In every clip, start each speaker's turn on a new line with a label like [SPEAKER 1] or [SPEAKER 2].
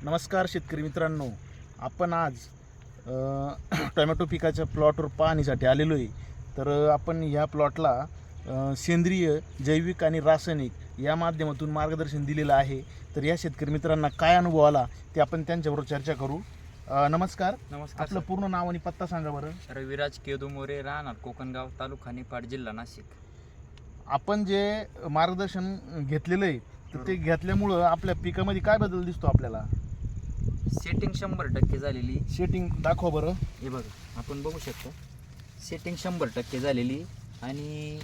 [SPEAKER 1] नमस्कार शेतकरी मित्रांनो, आपण आज टोमॅटो पिकाच्या प्लॉटवर पाहणीसाठी आलेलो आहे. तर आपण ह्या प्लॉटला सेंद्रिय, जैविक आणि रासायनिक या माध्यमातून मार्गदर्शन दिलेलं आहे. तर या शेतकरी मित्रांना काय अनुभव आला ते आपण त्यांच्याबरोबर चर्चा करू. नमस्कार. आपलं पूर्ण नाव आणि पत्ता सांगा बरं.
[SPEAKER 2] रविराज केदू मोरे, राहणार कोकणगाव, तालुका निफाड, जिल्हा नाशिक.
[SPEAKER 1] आपण जे मार्गदर्शन घेतलेलं आहे तर ते घेतल्यामुळं आपल्या पिकामध्ये काय बदल दिसतो आपल्याला?
[SPEAKER 2] सेटिंग 100% झालेली.
[SPEAKER 1] शेटिंग दाखवा बरं.
[SPEAKER 2] हे बघा, आपण बघू शकतो सेटिंग 100% झालेली. आणि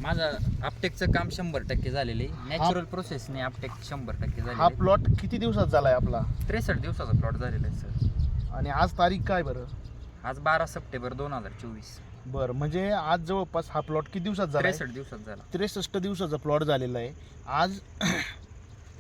[SPEAKER 2] माझा अपटेकचं काम 100% झालेले. नॅचरल प्रोसेसने अपटेक 100%
[SPEAKER 1] हा
[SPEAKER 2] झाले.
[SPEAKER 1] प्लॉट किती दिवसात झालाय आपला?
[SPEAKER 2] 63 दिवसाचा प्लॉट झालेला आहे सर.
[SPEAKER 1] आणि आज तारीख काय बरं?
[SPEAKER 2] आज 12 सप्टेंबर 2024.
[SPEAKER 1] बरं, म्हणजे आज जवळपास हा प्लॉट किती दिवसात झाला?
[SPEAKER 2] 63 दिवसात झाला.
[SPEAKER 1] 63 दिवसाचा प्लॉट झालेला आहे आज.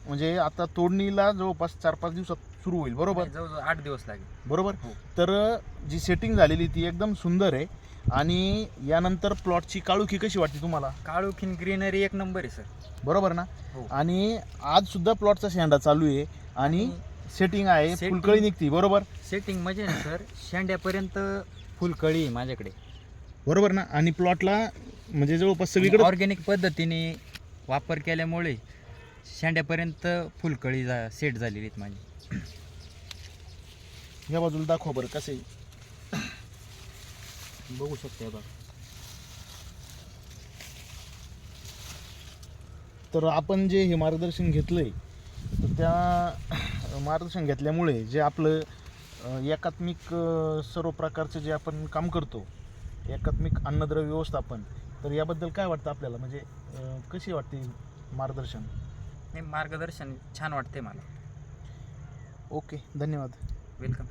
[SPEAKER 1] म्हणजे आता तोडणीला जवळपास 4-5 दिवसात सुरू होईल, बरोबर?
[SPEAKER 2] जवळजवळ 8 दिवस लागेल,
[SPEAKER 1] बरोबर.
[SPEAKER 2] हो.
[SPEAKER 1] तर जी सेटिंग झालेली ती एकदम सुंदर आहे. आणि यानंतर प्लॉटची काळुखी कशी वाटते तुम्हाला?
[SPEAKER 2] काळोखीन ग्रीनरी एक नंबर आहे सर,
[SPEAKER 1] बरोबर ना?
[SPEAKER 2] हो.
[SPEAKER 1] आणि आज सुद्धा प्लॉटचा शेंडा चालू आहे आणि सेटिंग आहे,
[SPEAKER 2] setting-
[SPEAKER 1] फुलकळी निघते, बरोबर?
[SPEAKER 2] सेटिंग म्हणजे ना सर, शेंड्यापर्यंत फुलकळी आहे माझ्याकडे,
[SPEAKER 1] बरोबर ना? आणि प्लॉटला म्हणजे जवळपास सगळीकडे
[SPEAKER 2] ऑर्गॅनिक पद्धतीने वापर केल्यामुळे शेंड्यापर्यंत फुलकळी सेट झालेली आहेत माझी.
[SPEAKER 1] या बाजूला दाखवा बरं कसं आहे.
[SPEAKER 2] बघू शकते बघा.
[SPEAKER 1] तर आपण जे हे मार्गदर्शन घेतलंय तर त्या मार्गदर्शन घेतल्यामुळे जे आपलं एकात्मिक सर्व प्रकारचे जे आपण काम करतो, एकात्मिक अन्नद्रव्य व्यवस्थापन, तर याबद्दल काय वाटतं आपल्याला? म्हणजे कशी वाटते मार्गदर्शन?
[SPEAKER 2] हे मार्गदर्शन छान वाटते मला.
[SPEAKER 1] ओके, धन्यवाद.
[SPEAKER 2] वेलकम.